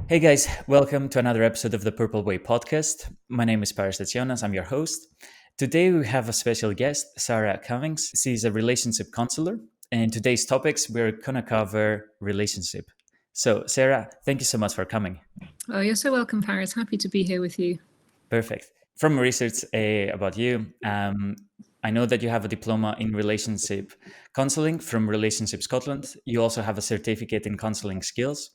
Hey guys, welcome to another episode of the Purple Way podcast. My name is Paris Jonas, I'm your host. Today we have a special guest, Sarah Cummings. She's a relationship counselor, and today's topics we're gonna cover relationship. So, Sarah, thank you so much for coming. Oh, you're so welcome, Paris. Happy to be here with you. Perfect. From research about you, I know that you have a diploma in relationship counseling from Relationship Scotland. You also have a certificate in counseling skills,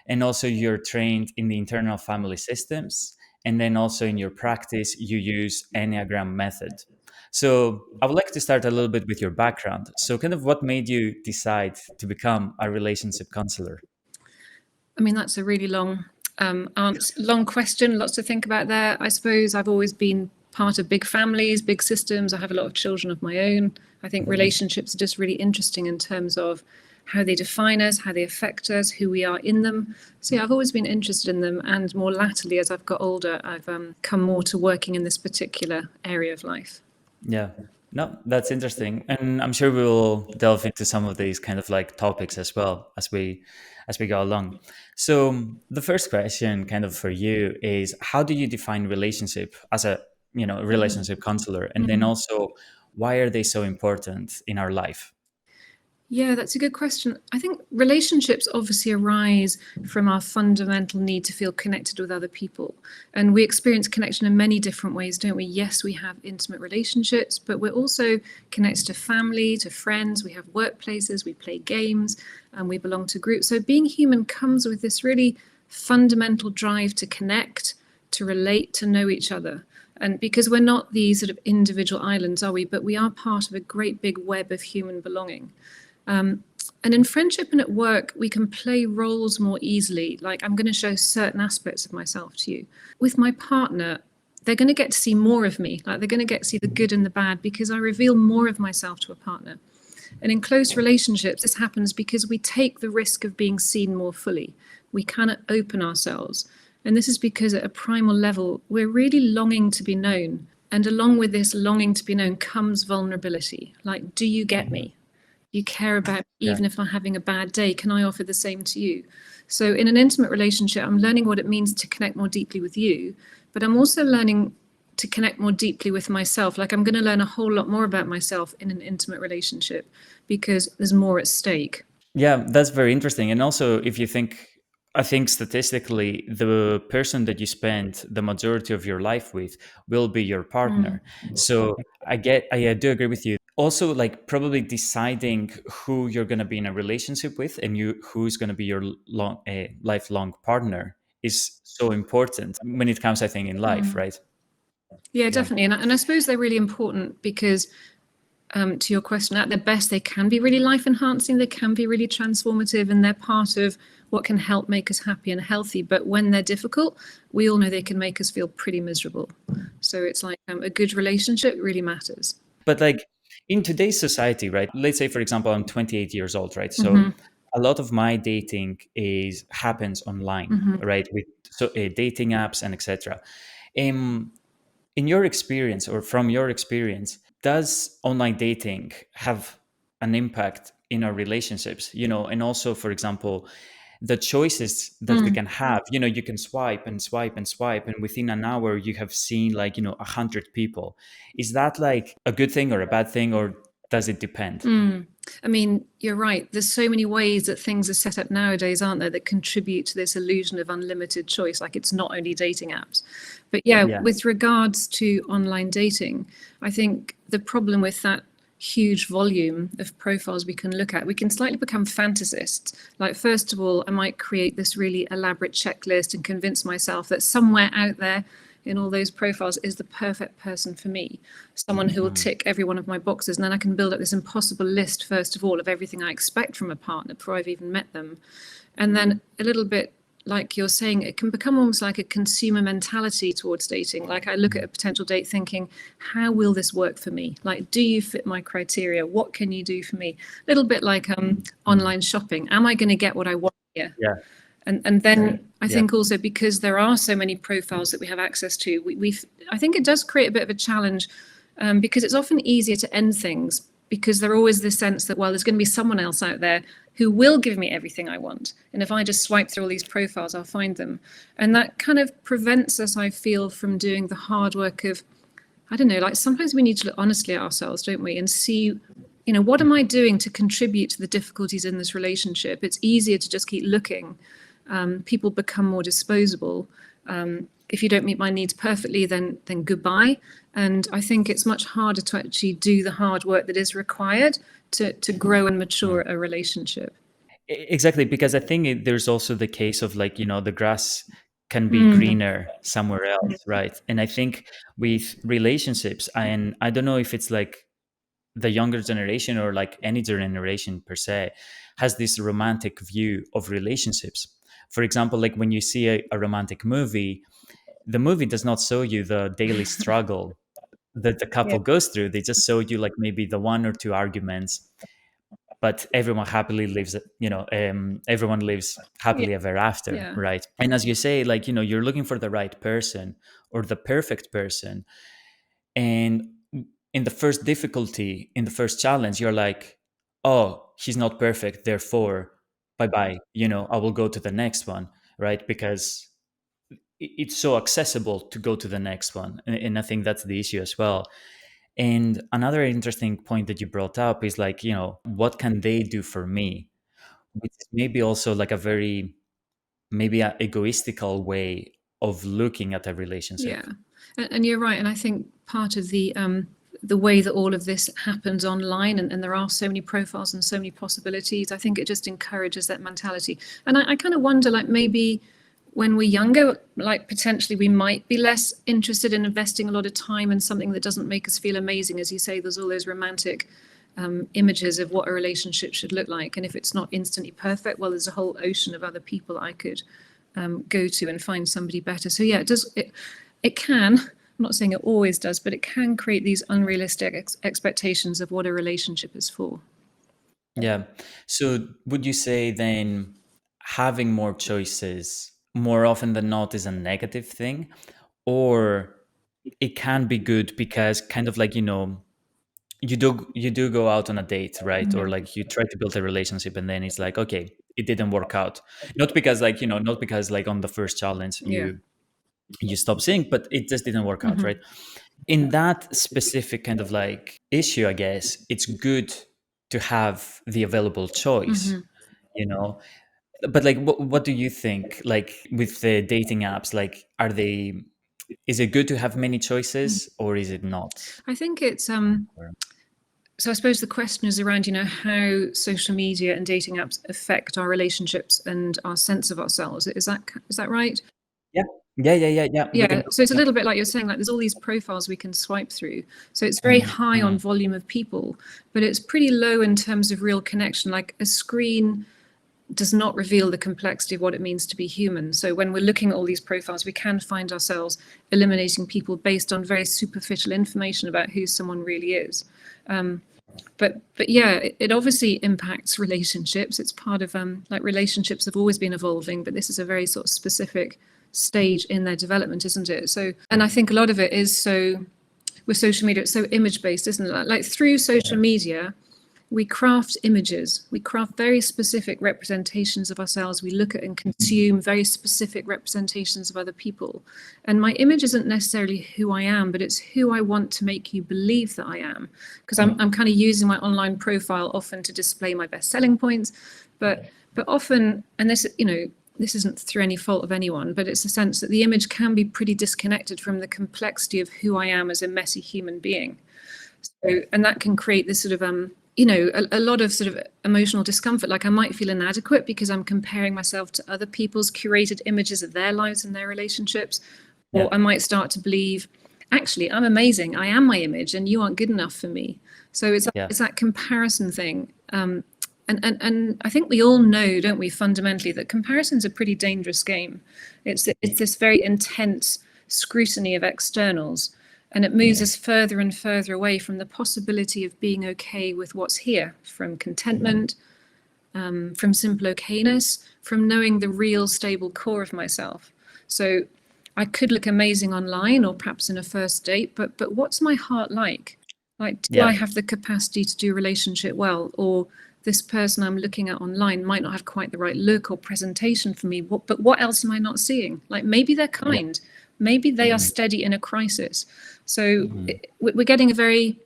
and also you're trained in the internal family systems. And then also in your practice, you use Enneagram method. So I would like to start a little bit with your background. So, kind of what made you decide to become a relationship counselor? I mean, that's a really long question, lots to think about there. I suppose I've always been part of big families, big systems. I have a lot of children of my own. I think relationships are just really interesting in terms of how they define us, how they affect us, who we are in them. So yeah, I've always been interested in them. And more latterly, as I've got older, I've come more to working in this particular area of life. Yeah. No, that's interesting. And I'm sure we will delve into some of these kind of like topics as well as we go along. So the first question kind of for you is how do you define relationship as a, relationship counselor? And then also why are they so important in our life? Yeah, that's a good question. I think relationships obviously arise from our fundamental need to feel connected with other people. And we experience connection in many different ways, don't we? Yes, we have intimate relationships, but we're also connected to family, to friends, we have workplaces, we play games, and we belong to groups. So being human comes with this really fundamental drive to connect, to relate, to know each other. And because we're not these sort of individual islands, are we? But we are part of a great big web of human belonging. And in friendship and at work, we can play roles more easily. Like, I'm going to show certain aspects of myself to you. With my partner, they're going to get to see more of me. Like, they're going to get to see the good and the bad because I reveal more of myself to a partner. And in close relationships, this happens because we take the risk of being seen more fully. We cannot open ourselves. And this is because at a primal level, we're really longing to be known. And along with this longing to be known comes vulnerability. Like, do you get me? You care about me, even if I'm having a bad day, can I offer the same to you? So in an intimate relationship, I'm learning what it means to connect more deeply with you, but I'm also learning to connect more deeply with myself. Like, I'm going to learn a whole lot more about myself in an intimate relationship because there's more at stake. Yeah, that's very interesting. And also, if you think, I think statistically, the person that you spend the majority of your life with will be your partner. So I do agree with you. Also, like probably deciding who you're going to be in a relationship with and who's going to be your lifelong partner is so important when it comes, I think, in life, right? Yeah, definitely. And I suppose they're really important because to your question, at their best, they can be really life enhancing, they can be really transformative, and they're part of what can help make us happy and healthy. But when they're difficult, we all know they can make us feel pretty miserable. So it's like a good relationship really matters. But like in today's society, right? Let's say, for example, I'm 28 years old, right? So a lot of my dating happens online, right? With dating apps and etc. In your experience or from your experience, does online dating have an impact in our relationships? And also, for example, the choices that we can have, you can swipe and swipe and swipe, and within an hour you have seen like 100 people. Is that like a good thing or a bad thing, or does it depend? I mean, you're right. There's so many ways that things are set up nowadays, aren't there, that contribute to this illusion of unlimited choice. Like, it's not only dating apps. But yeah, with regards to online dating, I think the problem with that huge volume of profiles we can look at, we can slightly become fantasists. Like, first of all, I might create this really elaborate checklist and convince myself that somewhere out there in all those profiles is the perfect person for me, someone who will tick every one of my boxes. And then I can build up this impossible list, first of all, of everything I expect from a partner before I've even met them. And then a little bit like you're saying, it can become almost like a consumer mentality towards dating. Like, I look at a potential date thinking, how will this work for me? Like, do you fit my criteria? What can you do for me? A little bit like online shopping. Am I going to get what I want here? Yeah. And then I think also because there are so many profiles that we have access to, I think it does create a bit of a challenge because it's often easier to end things because there's always this sense that, well, there's going to be someone else out there who will give me everything I want. And if I just swipe through all these profiles, I'll find them. And that kind of prevents us, I feel, from doing the hard work of, I don't know, like sometimes we need to look honestly at ourselves, don't we? And see, what am I doing to contribute to the difficulties in this relationship? It's easier to just keep looking. People become more disposable. If you don't meet my needs perfectly, then goodbye. And I think it's much harder to actually do the hard work that is required to grow and mature a relationship. Exactly, because I think there's also the case of like, the grass can be greener somewhere else, right? And I think with relationships, and I don't know if it's like the younger generation or like any generation per se, has this romantic view of relationships. For example, like when you see a romantic movie, the movie does not show you the daily struggle that the Yeah. couple goes through. They just show you like maybe the one or two arguments, but everyone happily lives, everyone lives happily ever after, Yeah. right? And as you say, like, you're looking for the right person or the perfect person. And in the first difficulty, in the first challenge, you're like, oh, he's not perfect, therefore bye bye, I will go to the next one, right? Because it's so accessible to go to the next one. And I think that's the issue as well. And another interesting point that you brought up is like, what can they do for me? Which is maybe also like a very, maybe a egoistical way of looking at a Yeah, relationship. and you're right. And I think part of the way that all of this happens online, and there are so many profiles and so many possibilities, I think it just encourages that mentality. And I kind of wonder, like maybe when we're younger, like potentially we might be less interested in investing a lot of time in something that doesn't make us feel amazing. As you say, there's all those romantic images of what a relationship should look like. And if it's not instantly perfect, well, there's a whole ocean of other people I could go to and find somebody better. So yeah, it can, I'm not saying it always does, but it can create these unrealistic expectations of what a relationship is for. Yeah. So would you say then having more choices more often than not is a negative thing? Or it can be good because kind of like, you do go out on a date, right? Or like you try to build a relationship and then it's like, okay, it didn't work out. Not because like, not because like on the first challenge Yeah. you stop seeing, but it just didn't work out, right? In that specific kind of like issue, I guess it's good to have the available choice, you know. But like, what do you think? Like with the dating apps, like, is it good to have many choices or is it not? I think it's so I suppose the question is around, how social media and dating apps affect our relationships and our sense of ourselves. Is that right? Yeah, yeah. We can Yeah, go. so it's a Yeah, little bit like you're saying, like there's all these profiles we can swipe through. So it's very high on volume of people, but it's pretty low in terms of real connection. Like a screen does not reveal the complexity of what it means to be human. So when we're looking at all these profiles, we can find ourselves eliminating people based on very superficial information about who someone really is. But yeah, it obviously impacts relationships. It's part of like relationships have always been evolving, but this is a very sort of specific stage in their development, isn't it? So, and I think a lot of it is so with social media, it's so image based, isn't it? Like through social media, we craft images, we craft very specific representations of ourselves, we look at and consume very specific representations of other people. And my image isn't necessarily who I am, but it's who I want to make you believe that I am. Because I'm kind of using my online profile often to display my best selling points, but often, and this isn't through any fault of anyone, but it's a sense that the image can be pretty disconnected from the complexity of who I am as a messy human being. So, and that can create this sort of a lot of sort of emotional discomfort. Like I might feel inadequate because I'm comparing myself to other people's curated images of their lives and their relationships. yeah, Or I might start to believe, actually, I'm amazing. I am my image and you aren't good enough for me. So yeah, it's that comparison thing. And I think we all know, don't we, fundamentally, that comparison's a pretty dangerous game. It's this very intense scrutiny of externals, and it moves us further and further away from the possibility of being okay with what's here, from contentment, from simple okayness, from knowing the real stable core of myself. So I could look amazing online or perhaps in a first date, but what's my heart like? Like, do I Yeah. have the capacity to do relationship well? Or this person I'm looking at online might not have quite the right look or presentation for me, but what else am I not seeing? Like, maybe they're Yeah. kind, maybe they are Mhm. steady in a crisis. So Mhm. we're getting a very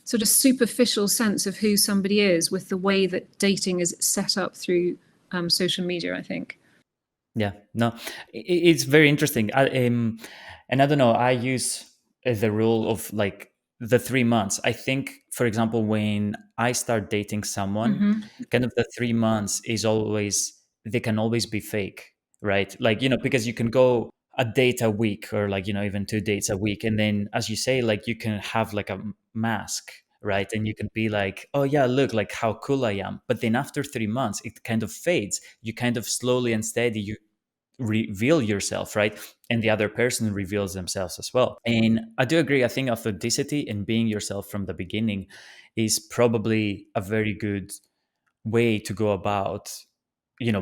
sort of superficial sense of who somebody is with the way that dating is set up through social media, I think. Yeah, no, it's very interesting. And I don't know. I use the rule of like the 3 months. I think, for example, when I start dating someone, kind of the 3 months is always they can always be fake, right? Like because you can go a date a week or like even 2 dates a week, and then as you say, like you can have like a mask. Right. And you can be like, oh, yeah, look, like how cool I am. But then after 3 months, it kind of fades. You kind of slowly and steady, you reveal yourself, right? And the other person reveals themselves as well. And I do agree. I think authenticity and being yourself from the beginning is probably a very good way to go about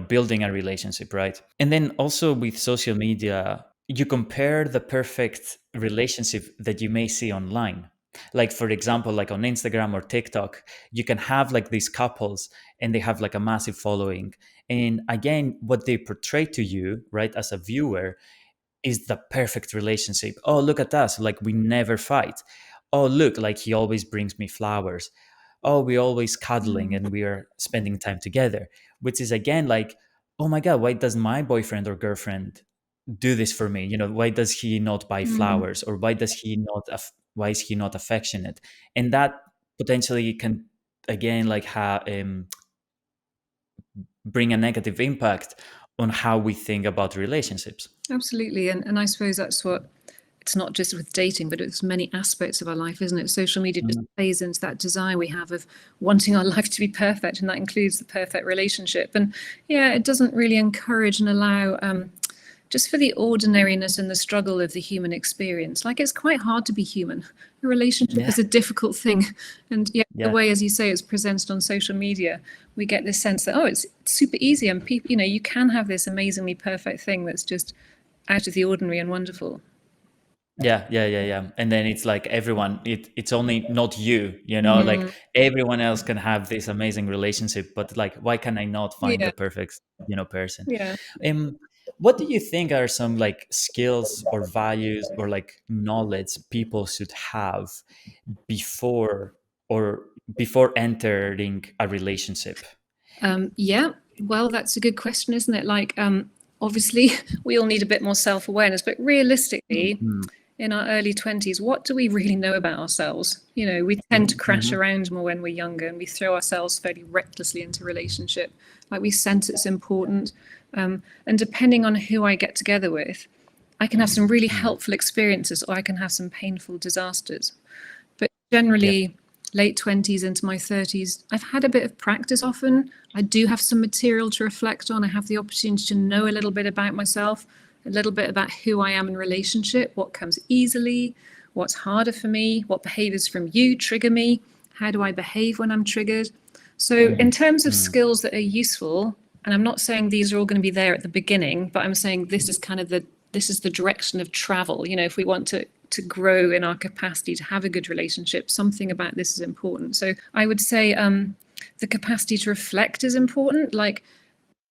building a relationship, right? And then also with social media, you compare the perfect relationship that you may see online. Like for example, like on Instagram or TikTok, you can have like these couples and they have like a massive following, and again what they portray to you, right, as a viewer, is the perfect relationship. Oh, look at us, like we never fight. Oh, look, like he always brings me flowers. Oh, we're always cuddling and we are spending time together, which is again like, oh my god, why does my boyfriend or girlfriend do this for me? Why does he not buy flowers, or why is he not affectionate? And that potentially can again like bring a negative impact on how we think about relationships. Absolutely. And I suppose that's what it's not just with dating, but it's many aspects of our life, isn't it? Social media just Mhm. plays into that desire we have of wanting our life to be perfect, and that includes the perfect relationship. And yeah, it doesn't really encourage and allow just for the ordinariness and the struggle of the human experience. Like, it's quite hard to be human. A relationship Yeah, is a difficult thing. And yeah, the yeah, way, as you say, it's presented on social media, we get this sense that, oh, it's super easy. And people, you can have this amazingly perfect thing that's just out of the ordinary and wonderful. yeah. And then it's like everyone, it's only not you, like everyone else can have this amazing relationship, but like, why can I not find Yeah, the perfect, person? yeah. Um, what do you think are some like skills or values or like knowledge people should have before or before entering a relationship? Yeah, well, that's a good question, isn't it? Like, obviously, we all need a bit more self awareness, but realistically, Mm, in our early 20s, what do we really know about ourselves? We tend to crash mhm. around more when we're younger, and we throw ourselves fairly recklessly into relationship. Like, we sense it's important. And depending on who I get together with, I can have some really Mm, helpful experiences, or I can have some painful disasters. But yeah, generally, late 20s into my 30s, I've had a bit of practice often. I do have some material to reflect on. I have the opportunity to know a little bit about myself, a little bit about who I am in relationship, what comes easily, what's harder for me, what behaviors from you trigger me, how do I behave when I'm triggered. So, in terms of mm, skills that are useful, and I'm not saying these are all going to be there at the beginning, but I'm saying this is kind of the direction of travel. If we want to grow in our capacity to have a good relationship, something about this is important. So I would say the capacity to reflect is important. Like,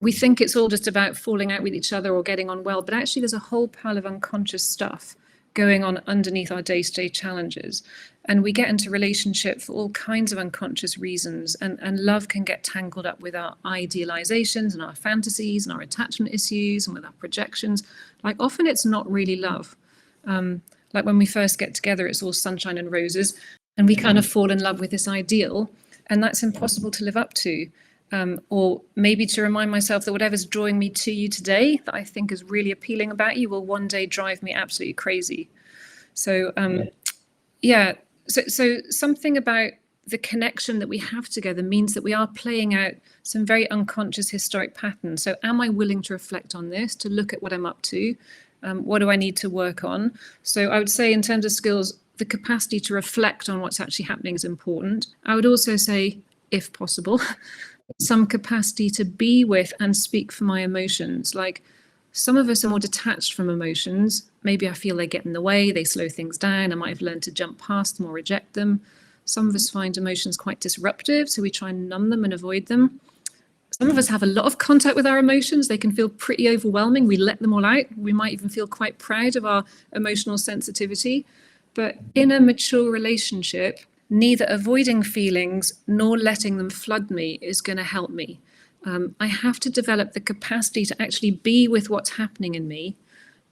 we think it's all just about falling out with each other or getting on well, but actually there's a whole pile of unconscious stuff going on underneath our day-to-day challenges. And we get into relationship for all kinds of unconscious reasons. And love can get tangled up with our idealizations and our fantasies and our attachment issues and with our projections. Like, often it's not really love. Like, when we first get together, it's all sunshine and roses, and we kind of fall in love with this ideal, and that's impossible to live up to. Or maybe to remind myself that whatever's drawing me to you today, that I think is really appealing about you, will one day drive me absolutely crazy. So yeah, so something about the connection that we have together means that we are playing out some very unconscious historic patterns. So am I willing to reflect on this, to look at what I'm up to? What do I need to work on? So I would say, in terms of skills, the capacity to reflect on what's actually happening is important. I would also say, if possible, some capacity to be with and speak for my emotions. Like, some of us are more detached from emotions. Maybe I feel they get in the way, they slow things down. I might have learned to jump past them or reject them. Some of us find emotions quite disruptive, so we try and numb them and avoid them. Some of us have a lot of contact with our emotions. They can feel pretty overwhelming. We let them all out. We might even feel quite proud of our emotional sensitivity. But in a mature relationship, neither avoiding feelings nor letting them flood me is going to help me. I have to develop the capacity to actually be with what's happening in me,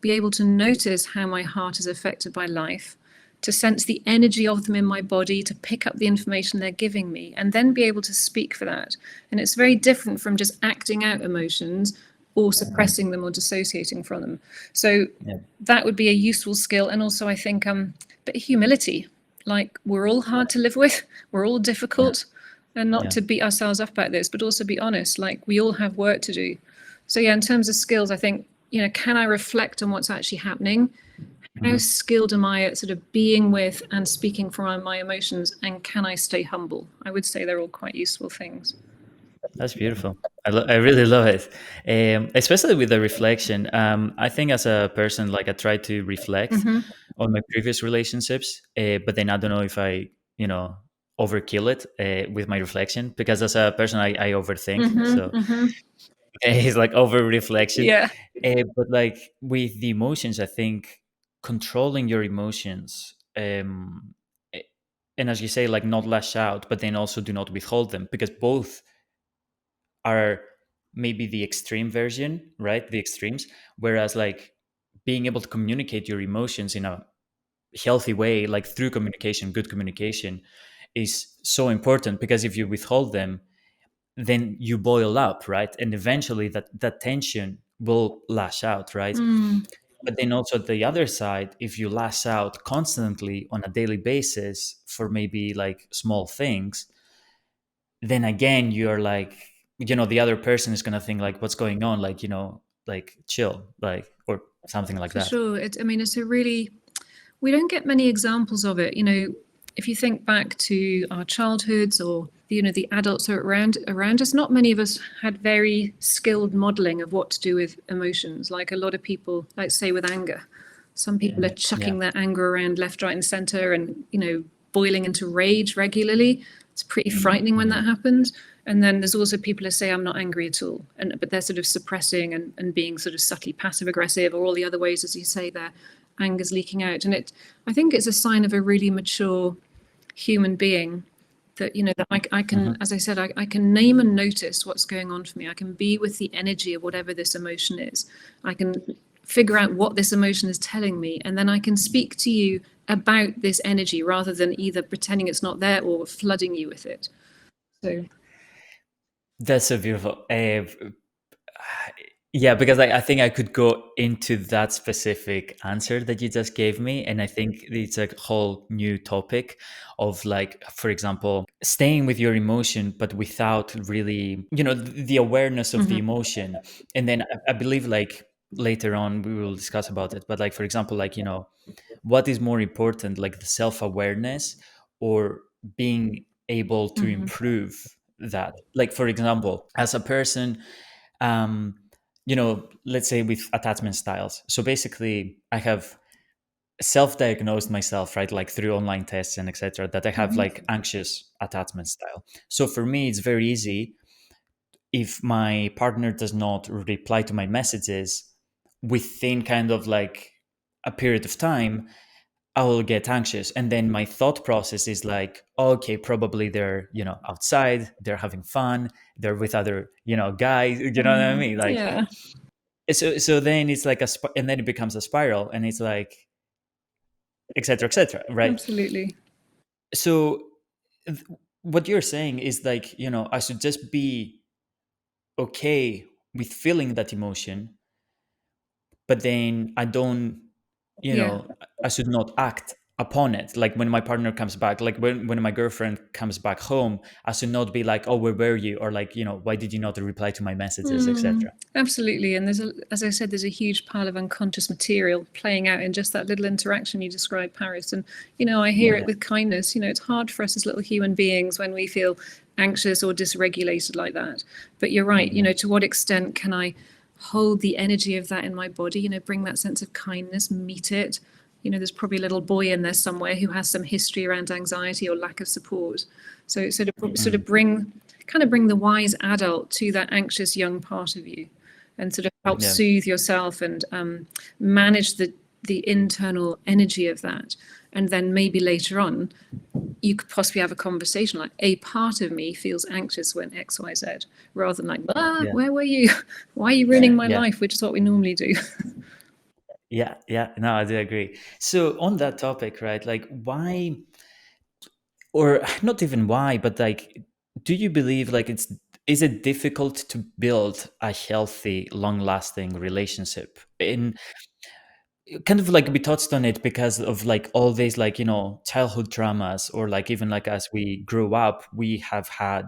be able to notice how my heart is affected by life, to sense the energy of them in my body, to pick up the information they're giving me, and then be able to speak for that. And it's very different from just acting out emotions or suppressing them or dissociating from them. So Yeah. that would be a useful skill. And also, I think, bit of humility. Like, we're all hard to live with, we're all Yeah. difficult, and not Yeah. to beat ourselves up about this, but also be honest. Like, we all have work to do. So yeah, in terms of skills, I think, can I reflect on what's actually happening? How skilled am I at sort of being with and speaking from my emotions, and can I stay humble? I would say they're all quite useful things. That's beautiful. I really love it, especially with the reflection. I think as a person, like I try to reflect on my previous relationships, but then I don't know if I, you know, overkill it with my reflection because as a person, I overthink. So it's like over reflection. Yeah. But like with the emotions, I think controlling your emotions, eh, and as you say, like not lash out, but then also do not withhold them because both are maybe the extreme version, right? The extremes. Whereas like being able to communicate your emotions in a healthy way, like through communication, good communication, is so important because if you withhold them, then you boil up, right? And eventually that tension will lash out, right? But then also the other side, if you lash out constantly on a daily basis for maybe like small things, then again you're like, the other person is going to think like what's going on, like, like chill, like, or something like For that. sure. It's a really, we don't get many examples of it. If you think back to our childhoods or the adults who are around us, not many of us had very skilled modeling of what to do with emotions. Like a lot of people, like say with anger, some people are Yeah. chucking their anger around left, right, and center, and boiling into rage regularly. It's pretty frightening when that happens. And then there's also people who say, I'm not angry at all. But they're sort of suppressing and being sort of subtly passive aggressive, or all the other ways, as you say, their anger's leaking out. And I think it's a sign of a really mature human being that, that I can, as I said, I can name and notice what's going on for me. I can be with the energy of whatever this emotion is. I can figure out what this emotion is telling me, and then I can speak to you about this energy rather than either pretending it's not there or flooding you with it. So That's so beautiful. Yeah, because I think I could go into that specific answer that you just gave me. And I think it's a whole new topic of like, for example, staying with your emotion, but without really, the awareness of the emotion. And then I believe like later on we will discuss about it. But like, for example, like, what is more important, like the self-awareness or being able to improve that? Like, for example, as a person, um, let's say with attachment styles. So basically, I have self-diagnosed myself, right, like through online tests and etc., that I have like anxious attachment style. So for me, it's very easy if my partner does not reply to my messages within kind of like a period of time, I will get anxious. And then my thought process is like, okay, probably they're, outside, they're having fun, they're with other, guys, you know what I mean? Like, yeah, so then it's like and then it becomes a spiral and it's like, etc., right? absolutely. So th- what you're saying is like, I should just be okay with feeling that emotion, but then I don't, Yeah. I should not act upon it. Like when my partner comes back, like when my girlfriend comes back home, I should not be like, oh, where were you? Or like, why did you not reply to my messages, etc. Absolutely. And as I said, there's a huge pile of unconscious material playing out in just that little interaction you described, Paris. And, I hear it with kindness. It's hard for us as little human beings when we feel anxious or dysregulated like that. But you're right. To what extent can I hold the energy of that in my body, bring that sense of kindness, meet it, there's probably a little boy in there somewhere who has some history around anxiety or lack of support. So sort of bring the wise adult to that anxious young part of you, and sort of help Yeah. soothe yourself and manage the internal energy of that. And then maybe later on, you could possibly have a conversation like, a part of me feels anxious when X, Y, Z, rather than like, Yeah. where were you? Why are you ruining my Yeah. life? Which is what we normally do. Yeah. Yeah. No, I do agree. So on that topic, right? Like, why, or not even why, but like, do you believe like is it difficult to build a healthy, long-lasting relationship? In kind of like we touched on it because of like all these like childhood traumas, or like even like as we grow up, we have had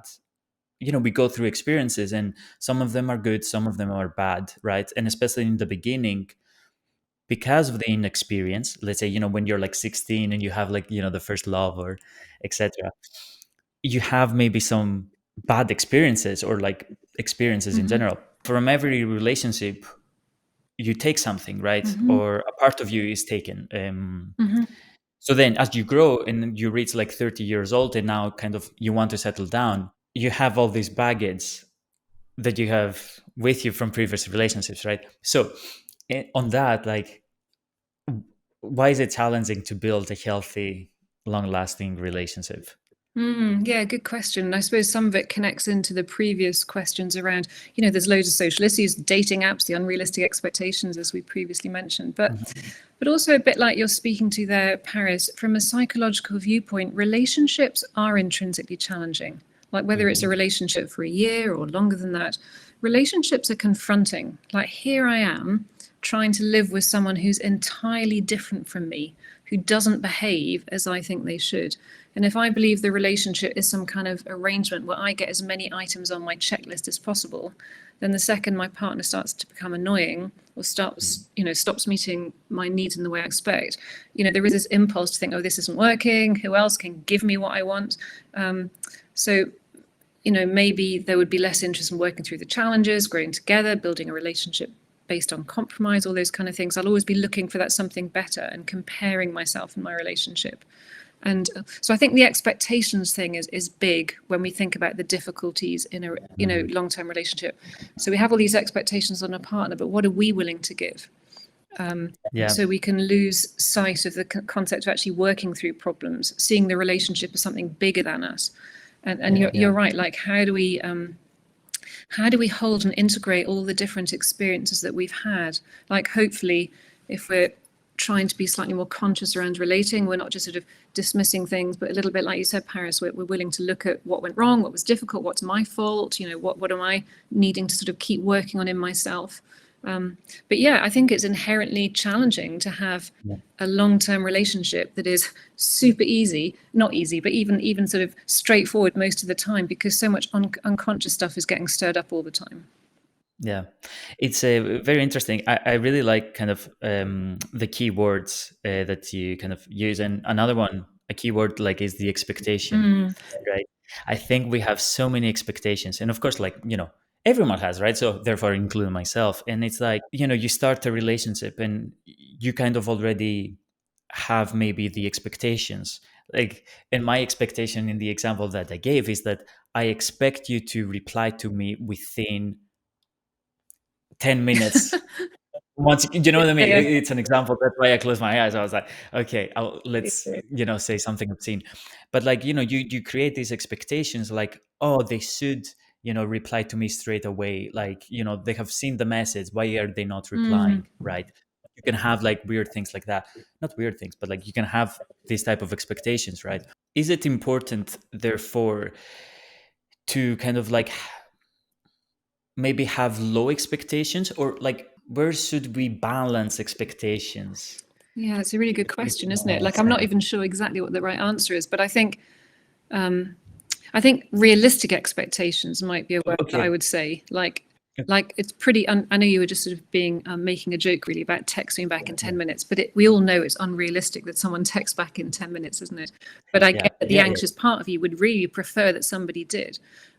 we go through experiences, and some of them are good, some of them are bad, right? And especially in the beginning, because of the inexperience, let's say when you're like 16 and you have like the first love or etc., you have maybe some bad experiences, or like experiences in general. From every relationship you take something, right? Or a part of you is taken. So then as you grow and you reach like 30 years old, and now kind of you want to settle down, you have all this baggage that you have with you from previous relationships, right? So on that, like, why is it challenging to build a healthy, long lasting relationship? Yeah, good question. I suppose some of it connects into the previous questions around, there's loads of social issues, dating apps, the unrealistic expectations, as we previously mentioned. But also a bit like you're speaking to there, Paris, from a psychological viewpoint, relationships are intrinsically challenging. Like whether it's a relationship for a year or longer than that, relationships are confronting. Like here I am trying to live with someone who's entirely different from me, who doesn't behave as I think they should. And if I believe the relationship is some kind of arrangement where I get as many items on my checklist as possible, then the second my partner starts to become annoying or stops meeting my needs in the way I expect, there is this impulse to think, oh, this isn't working. Who else can give me what I want? So maybe there would be less interest in working through the challenges, growing together, building a relationship based on compromise, all those kind of things. I'll always be looking for that something better and comparing myself in my relationship. And so I think the expectations thing is big when we think about the difficulties in a long-term relationship. So we have all these expectations on a partner, but what are we willing to give? So we can lose sight of the concept of actually working through problems, seeing the relationship as something bigger than us. And you're right. Like, how do we hold and integrate all the different experiences that we've had? Like, hopefully, if we're trying to be slightly more conscious around relating, we're not just sort of dismissing things, but a little bit like you said, Paris, we're willing to look at what went wrong, what was difficult, what's my fault, what am I needing to sort of keep working on in myself. But yeah, I think it's inherently challenging to have a long-term relationship that is super easy, not easy, but even sort of straightforward most of the time, because so much unconscious stuff is getting stirred up all the time. Yeah, it's very interesting. I really like kind of the keywords that you kind of use, and another one, a keyword like is the expectation, right? I think we have so many expectations, and of course, like everyone has, right? So therefore, including myself, and it's like you start a relationship, and you kind of already have maybe the expectations. Like, and my expectation in the example that I gave is that I expect you to reply to me within 10 minutes. Once, you know what I mean? Yeah. It's an example. That's why I closed my eyes. I was like, okay, let's, say something obscene. But like, you create these expectations like, oh, they should, reply to me straight away. Like, they have seen the message. Why are they not replying? Right. You can have like weird things like that. Not weird things, but like you can have these type of expectations, right? Is it important, therefore, to kind of like maybe have low expectations, or like where should we balance expectations? Yeah, it's a really good If question, you isn't it? Like, I'm not understand. even sure exactly what the right answer is, but I think realistic expectations might be a word that I Okay. would say. Like it's pretty. I know you were just sort of being making a joke really about texting back in 10 minutes, but we all know it's unrealistic that someone texts back in 10 minutes, isn't it? But I Yeah. get that the anxious part of you would really prefer that somebody did.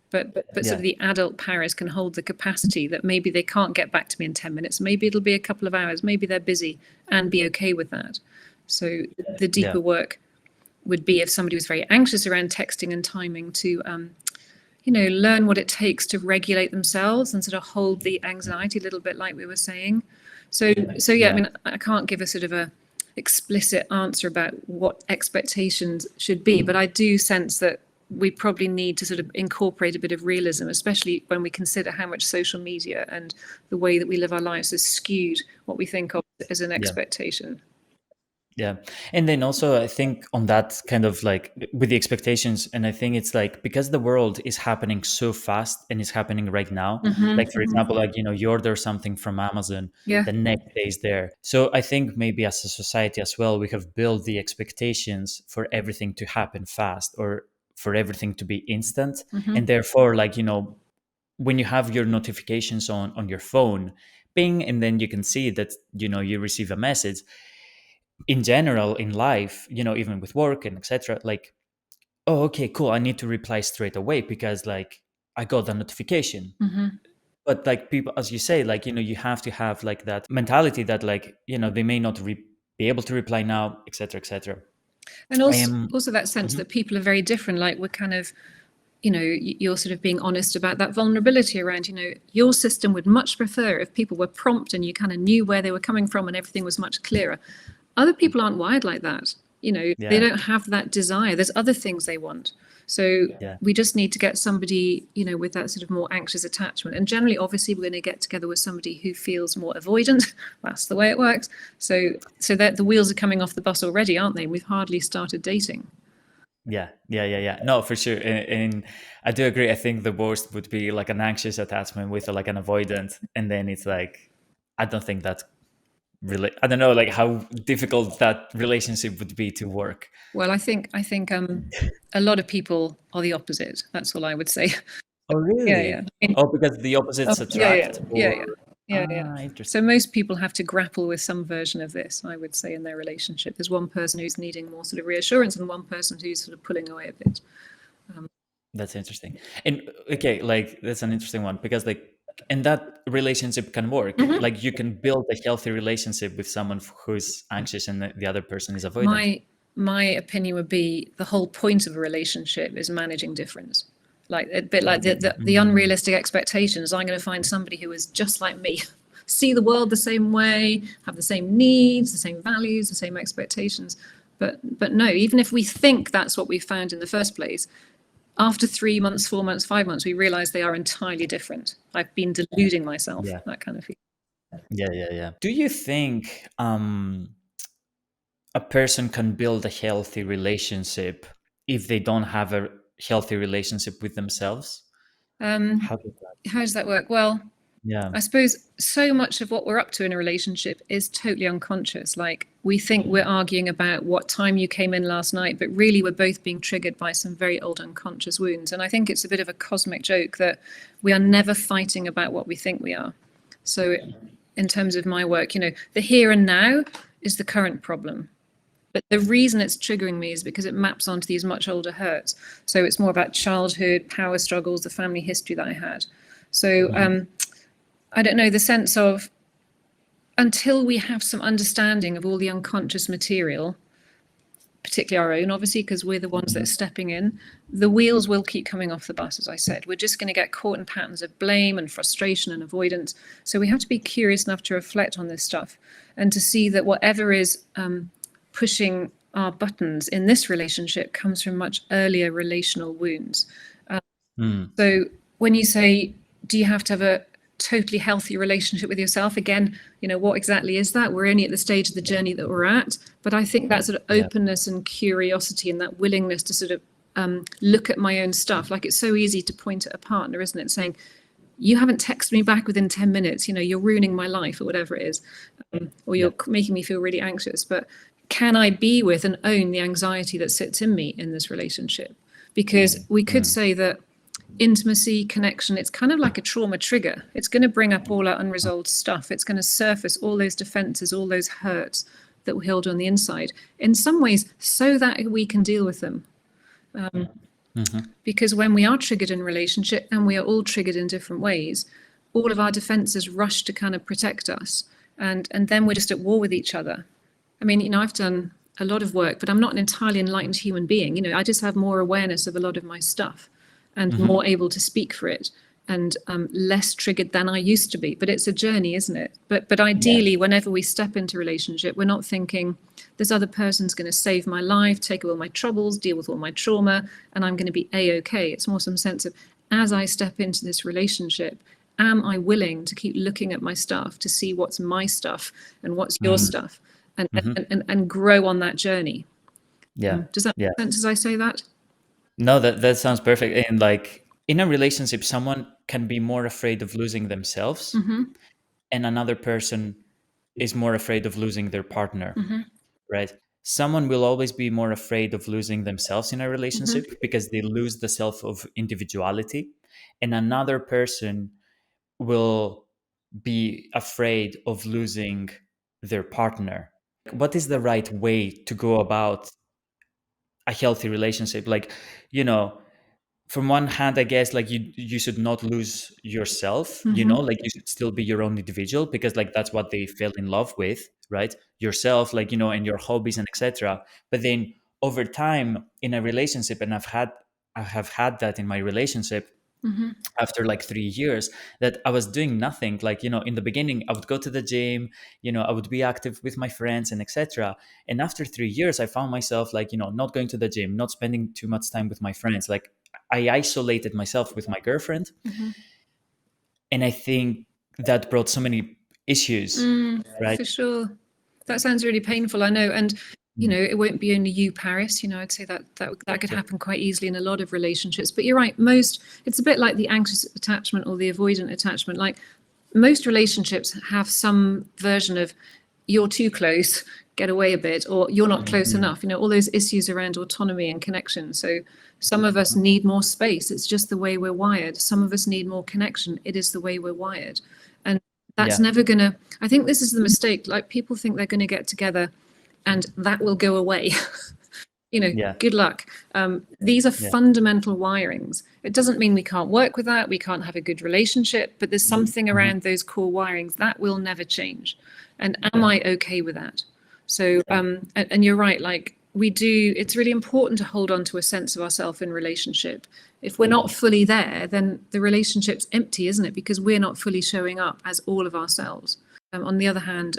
But sort Yeah. of the adult Paris can hold the capacity that maybe they can't get back to me in 10 minutes. Maybe it'll be a couple of hours. Maybe they're busy, and be okay with that. So the Yeah. deeper work would be if somebody was very anxious around texting and timing to learn what it takes to regulate themselves and sort of hold the anxiety a little bit, like we were saying. So yeah, I Yeah. mean, I can't give a sort of a explicit answer about what expectations should be, but I do sense that we probably need to sort of incorporate a bit of realism, especially when we consider how much social media and the way that we live our lives has skewed what we think of as an Yeah. expectation. Yeah. And then also, I think on that kind of like with the expectations, and I think it's like because the world is happening so fast and it's happening right now, like for example, like, you order something from Amazon, Yeah. the next day is there. So I think maybe as a society as well, we have built the expectations for everything to happen fast or for everything to be instant. And therefore, like, when you have your notifications on your phone, ping, and then you can see that, you receive a message in general in life, even with work and etc. Like, oh, okay, cool, I need to reply straight away because like I got a notification. But like people, as you say, like, you have to have like that mentality that like, they may not be able to reply now, etc., etc. And I also, am. also that sense Mhm. that people are very different. Like we're kind of, you're sort of being honest about that vulnerability around, your system would much prefer if people were prompt and you kind of knew where they were coming from and everything was much clearer. Other people aren't wired like that. They Yeah. don't have that desire. There's other things they want. So Yeah. we just need to get somebody, with that sort of more anxious attachment. And generally, obviously, we're going to get together with somebody who feels more avoidant. That's the way it works. So that the wheels are coming off the bus already, aren't they? We've hardly started dating. Yeah. No, for sure. And I do agree. I think the worst would be like an anxious attachment with like an avoidant, and then it's like, I don't think that's really, I don't know, like how difficult that relationship would be to work. Well, I think a lot of people are the opposite. That's all I would say. Oh, Yeah, yeah. really? Oh, because the opposites Yeah, yeah, attract, yeah, or yeah, yeah, yeah. interesting. So most people have to grapple with some version of this, I would say, in their relationship. There's one person who's needing more sort of reassurance and one person who's sort of pulling away a bit. That's interesting. And okay, like that's an interesting one because like, and that relationship can work. Like you can build a healthy relationship with someone who's anxious and the other person is avoidant. My opinion would be the whole point of a relationship is managing difference. Like a bit like the Mm, unrealistic expectations. I'm going to find somebody who is just like me, see the world the same way, have the same needs, the same values, the same expectations. But no, even if we think that's what we found in the first place, after 3 months, 4 months, 5 months, we realize they are entirely different. I've been deluding myself, yeah. that kind of thing. Yeah. Do you think a person can build a healthy relationship if they don't have a healthy relationship with themselves? Um, How does that? how does that work? Well, Yeah. I suppose so much of what we're up to in a relationship is totally unconscious. Like we think we're arguing about what time you came in last night, but really we're both being triggered by some very old unconscious wounds. And I think it's a bit of a cosmic joke that we are never fighting about what we think we are. So, in terms of my work, the here and now is the current problem. But the reason it's triggering me is because it maps onto these much older hurts. So it's more about childhood, power struggles, the family history that I had. So I don't know, the sense of until we have some understanding of all the unconscious material, particularly our own, obviously, because we're the ones that are stepping in, the wheels will keep coming off the bus, as I said. We're just going to get caught in patterns of blame and frustration and avoidance. So we have to be curious enough to reflect on this stuff and to see that whatever is pushing our buttons in this relationship comes from much earlier relational wounds. Mm, So when you say, do you have to have a totally healthy relationship with yourself? Again, what exactly is that? We're only at the stage of the journey that we're at. But I think that sort of yeah. openness and curiosity and that willingness to sort of look at my own stuff, like it's so easy to point at a partner, isn't it? Saying, you haven't texted me back within 10 minutes, you're ruining my life or whatever it is, or Yeah. you're making me feel really anxious. But can I be with and own the anxiety that sits in me in this relationship? Because we could Mm, say that intimacy, connection, it's kind of like a trauma trigger. It's going to bring up all our unresolved stuff. It's going to surface all those defenses, all those hurts that we held on the inside, in some ways, so that we can deal with them. mhm. Because when we are triggered in relationship, and we are all triggered in different ways, all of our defenses rush to kind of protect us. And then we're just at war with each other. I mean, I've done a lot of work, but I'm not an entirely enlightened human being. I just have more awareness of a lot of my stuff and more able to speak for it, and less triggered than I used to be. But it's a journey, isn't it? But ideally, whenever we step into a relationship, we're not thinking this other person's going to save my life, take away all my troubles, deal with all my trauma, and I'm going to be A-okay. It's more some sense of, as I step into this relationship, am I willing to keep looking at my stuff to see what's my stuff and what's your stuff, and grow on that journey? Does that make sense as I say that? No, that sounds perfect. And like in a relationship, someone can be more afraid of losing themselves, and another person is more afraid of losing their partner, right? Someone will always be more afraid of losing themselves in a relationship because they lose the self of individuality, and another person will be afraid of losing their partner. What is the right way to go about a healthy relationship? Like, you know, from one hand, I guess like you should not lose yourself, like you should still be your own individual, because like that's what they fell in love with, right? Yourself, like, and your hobbies and etc. But then over time in a relationship, and I have had that in my relationship, after like 3 years, that I was doing nothing. Like, in the beginning, I would go to the gym, I would be active with my friends and etc. And after 3 years, I found myself like, not going to the gym, not spending too much time with my friends. Like, I isolated myself with my girlfriend. And I think that brought so many issues, right? For sure. That sounds really painful, I know. And it won't be only you, Paris. I'd say that could happen quite easily in a lot of relationships. But you're right, it's a bit like the anxious attachment or the avoidant attachment. Like, most relationships have some version of you're too close, get away a bit, or you're not close enough. All those issues around autonomy and connection. So some of us need more space. It's just the way we're wired. Some of us need more connection. It is the way we're wired. And that's never going to, I think this is the mistake. Like, people think they're going to get together and that will go away. Good luck. These are fundamental wirings. It doesn't mean we can't work with that, we can't have a good relationship, but there's something around those core wirings that will never change. And am I okay with that? So, and you're right, like, it's really important to hold on to a sense of ourself in relationship. If we're not fully there, then the relationship's empty, isn't it? Because we're not fully showing up as all of ourselves. On the other hand,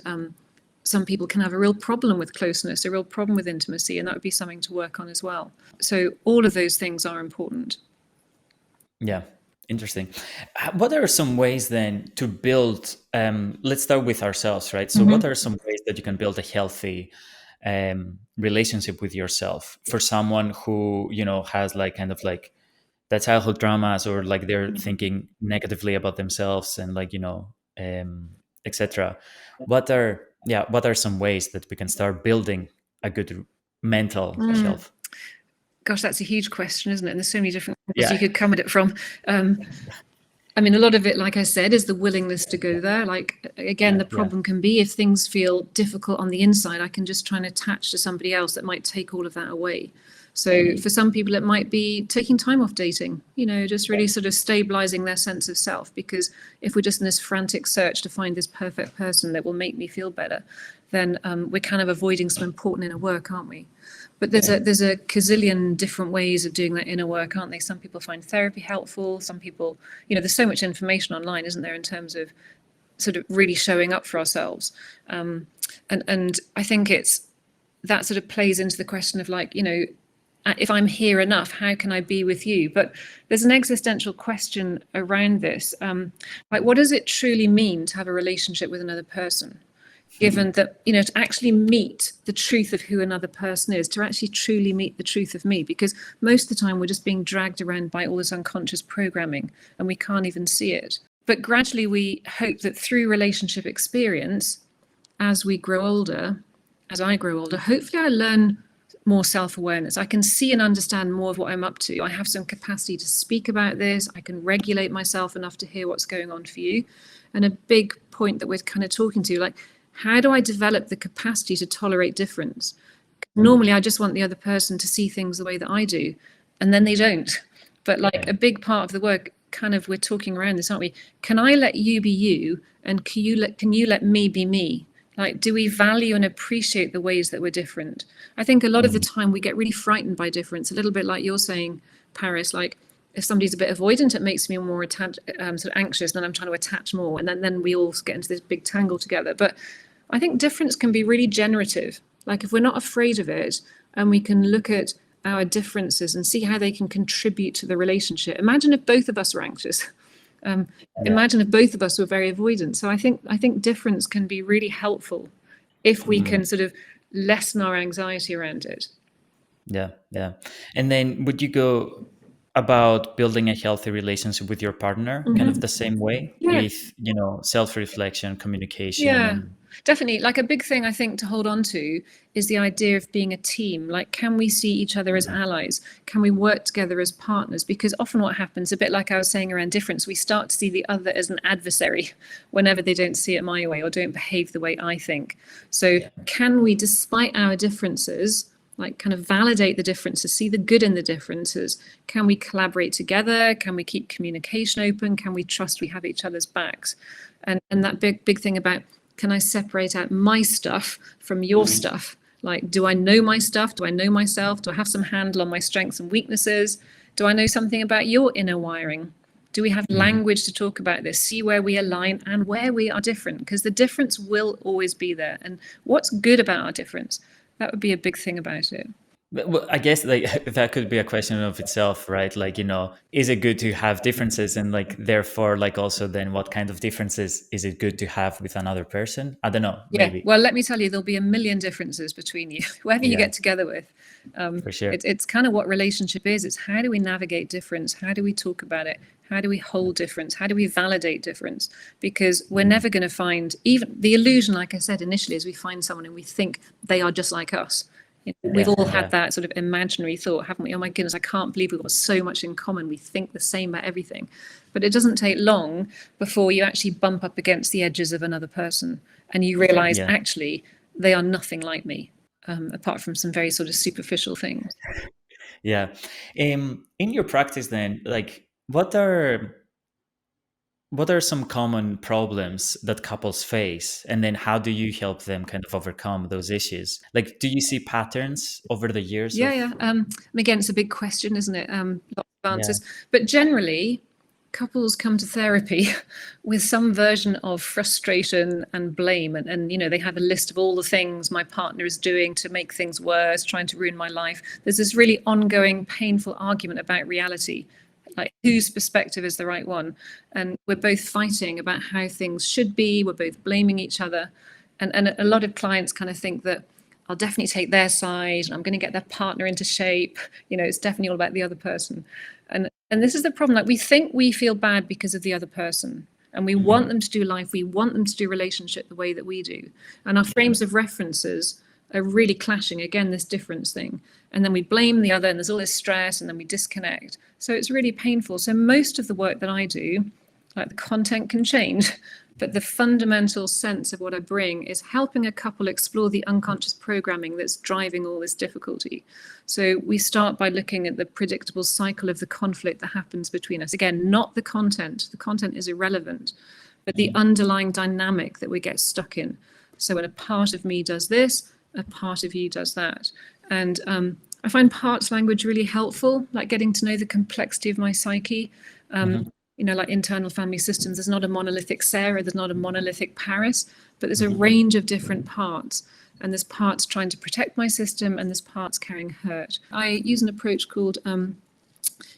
some people can have a real problem with closeness, a real problem with intimacy, and that would be something to work on as well. So all of those things are important. Yeah, interesting. What are some ways then to build, let's start with ourselves, right? So what are some ways that you can build a healthy relationship with yourself for someone who, has like kind of like the childhood traumas, or like they're thinking negatively about themselves and like, etc. What are some ways that we can start building a good mental health? Gosh, that's a huge question, isn't it? And there's so many different angles you could come at it from. I mean, a lot of it, like I said, is the willingness to go there. Like, again, the problem can be if things feel difficult on the inside, I can just try and attach to somebody else that might take all of that away. So for some people, it might be taking time off dating, just really sort of stabilizing their sense of self. Because if we're just in this frantic search to find this perfect person that will make me feel better, then we're kind of avoiding some important inner work, aren't we? But there's a gazillion different ways of doing that inner work, aren't they? Some people find therapy helpful. Some people, there's so much information online, isn't there, in terms of sort of really showing up for ourselves. And I think that sort of plays into the question of like, if I'm here enough, how can I be with you? But there's an existential question around this. Like, what does it truly mean to have a relationship with another person? Given that, to actually meet the truth of who another person is, to actually truly meet the truth of me, because most of the time we're just being dragged around by all this unconscious programming and we can't even see it. But gradually we hope that through relationship experience, as we grow older, as I grow older, hopefully I learn more self-awareness. I can see and understand more of what I'm up to. I have some capacity to speak about this. I can regulate myself enough to hear what's going on for you. And a big point that we're kind of talking to, like, how do I develop the capacity to tolerate difference? Normally, I just want the other person to see things the way that I do, and then they don't. But like, a big part of the work, kind of, we're talking around this, aren't we? Can I let you be you, and can you let me be me? Like, do we value and appreciate the ways that we're different? I think a lot of the time we get really frightened by difference, a little bit like you're saying, Paris. Like, if somebody's a bit avoidant, it makes me more sort of anxious, and then I'm trying to attach more, and then we all get into this big tangle together. But I think difference can be really generative. Like, if we're not afraid of it and we can look at our differences and see how they can contribute to the relationship. Imagine if both of us were anxious. Imagine if both of us were very avoidant. So I think difference can be really helpful if we can sort of lessen our anxiety around it. Yeah, yeah. And then would you go about building a healthy relationship with your partner kind of the same way, Yeah. with, self-reflection, communication, Yeah, and definitely. Like, a big thing I think to hold on to is the idea of being a team. Like, can we see each other as allies? Can we work together as partners? Because often what happens, a bit like I was saying around difference, we start to see the other as an adversary whenever they don't see it my way or don't behave the way I think. So can we, despite our differences, like, kind of validate the differences, see the good in the differences? Can we collaborate together? Can we keep communication open? Can we trust we have each other's backs? And that big thing about, can I separate out my stuff from your stuff? Like, do I know my stuff? Do I know myself? Do I have some handle on my strengths and weaknesses? Do I know something about your inner wiring? Do we have language to talk about this? See where we align and where we are different, because the difference will always be there. And what's good about our difference? That would be a big thing about it. well, I guess like that could be a question of itself, right? Like, is it good to have differences, and like therefore like also then what kind of differences is it good to have with another person? I don't know, Yeah, maybe. well, let me tell you, there'll be a million differences between you, whoever you Yeah, get together with. for sure. It's kind of what relationship is. It's how do we navigate difference? How do we talk about it? How do we hold difference? How do we validate difference? Because we're never going to find, even the illusion, like I said initially, is we find someone and we think they are just like us. We've all had that sort of imaginary thought, haven't we? Oh my goodness, I can't believe we've got so much in common. We think the same about everything. But it doesn't take long before you actually bump up against the edges of another person and you realize Yeah. actually they are nothing like me, apart from some very sort of superficial things. Yeah. In your practice then, like what are some common problems that couples face, and then how do you help them kind of overcome those issues? Like, do you see patterns over the years Yeah, of? yeah. And again, it's a big question, isn't it? Lots of Yeah. answers. But generally, couples come to therapy with some version of frustration and blame. And they have a list of all the things my partner is doing to make things worse, trying to ruin my life. There's this really ongoing, painful argument about reality, like whose perspective is the right one. And we're both fighting about how things should be. We're both blaming each other. And a lot of clients kind of think that I'll definitely take their side and I'm going to get their partner into shape. It's definitely all about the other person. And this is the problem. Like, we think we feel bad because of the other person. And we want them to do life. We want them to do relationship the way that we do. And our frames of references are really clashing. Again, this difference thing. And then we blame the other and there's all this stress and then we disconnect. So it's really painful. So most of the work that I do, like, the content can change, but the fundamental sense of what I bring is helping a couple explore the unconscious programming that's driving all this difficulty. So we start by looking at the predictable cycle of the conflict that happens between us. Again, not the content. The content is irrelevant, but the underlying dynamic that we get stuck in. So when a part of me does this, a part of you does that. And I find parts language really helpful, like getting to know the complexity of my psyche. Like internal family systems, there's not a monolithic Sarah, there's not a monolithic Paris, but there's a range of different parts. And there's parts trying to protect my system and there's parts carrying hurt. I use an approach called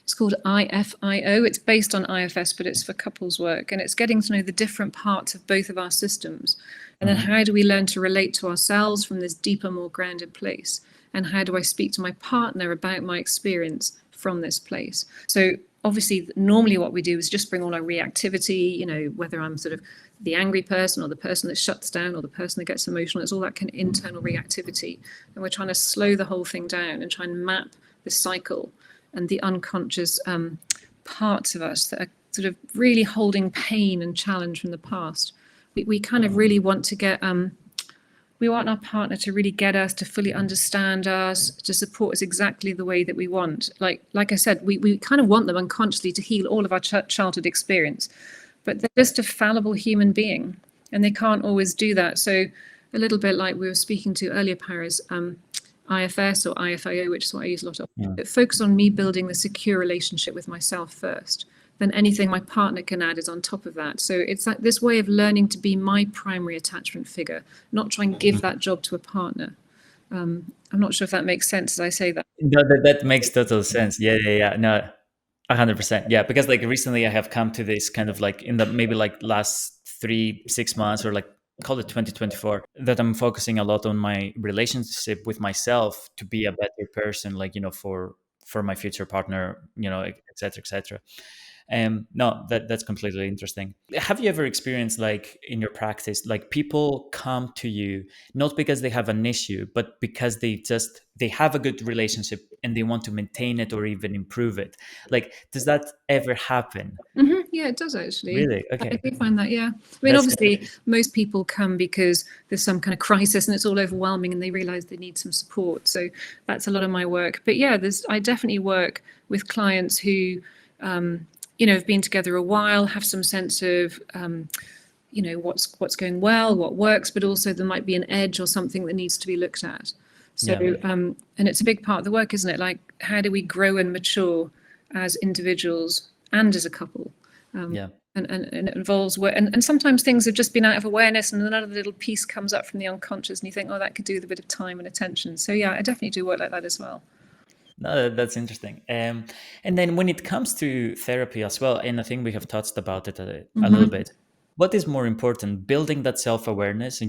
it's called IFIO. It's based on IFS, but it's for couples work. And it's getting to know the different parts of both of our systems. And then how do we learn to relate to ourselves from this deeper, more grounded place? And how do I speak to my partner about my experience from this place? So obviously, normally what we do is just bring all our reactivity, whether I'm sort of the angry person or the person that shuts down or the person that gets emotional. It's all that kind of internal reactivity. And we're trying to slow the whole thing down and try and map the cycle and the unconscious parts of us that are sort of really holding pain and challenge from the past. We kind of really want to get, we want our partner to really get us, to fully understand us, to support us exactly the way that we want. Like I said, we kind of want them unconsciously to heal all of our childhood experience, but they're just a fallible human being and they can't always do that. So a little bit like we were speaking to earlier, Paris, IFS or IFIO, which is what I use a lot of. It focuses on me building the secure relationship with myself first. Then anything my partner can add is on top of that. So it's like this way of learning to be my primary attachment figure, not try and give that job to a partner. I'm not sure if that makes sense as I say that. No, that makes total sense. Yeah. No, 100%. Yeah, because like recently I have come to this kind of like in the maybe like last 3 6 months, or like call it 2024, that I'm focusing a lot on my relationship with myself to be a better person, like, for my future partner, et cetera, et cetera. No, that's completely interesting. Have you ever experienced, like, in your practice, like people come to you not because they have an issue, but because they have a good relationship and they want to maintain it or even improve it? Like, does that ever happen? Yeah, it does actually. Really? I Okay, do find that, yeah. I mean, that's obviously, interesting. most people come because there's some kind of crisis and it's all overwhelming and they realize they need some support. So that's a lot of my work. But yeah, I definitely work with clients who, have been together a while, have some sense of, what's going well, what works, but also there might be an edge or something that needs to be looked at. So, Yeah, and it's a big part of the work, isn't it? Like, how do we grow and mature as individuals and as a couple? yeah. And it involves work. And sometimes things have just been out of awareness, and another little piece comes up from the unconscious, and you think, oh, that could do with a bit of time and attention. So, yeah, I definitely do work like that as well. No, that's interesting. And then when it comes to therapy as well, and I think we have touched about it a little bit, what is more important, building that self-awareness,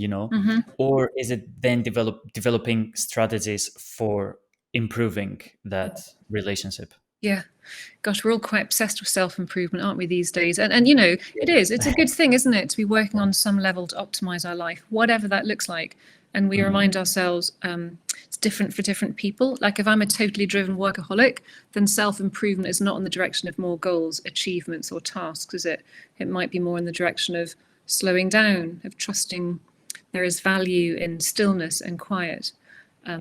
or is it then developing strategies for improving that relationship? Yeah. Gosh, we're all quite obsessed with self-improvement, aren't we, these days? And it Yeah. is. It's a good thing, isn't it, to be working on some level to optimize our life, whatever that looks like. And we Mhm. remind ourselves it's different for different people. Like if I'm a totally driven workaholic, then self-improvement is not in the direction of more goals, achievements, or tasks, is it? It might be more in the direction of slowing down, of trusting there is value in stillness and quiet.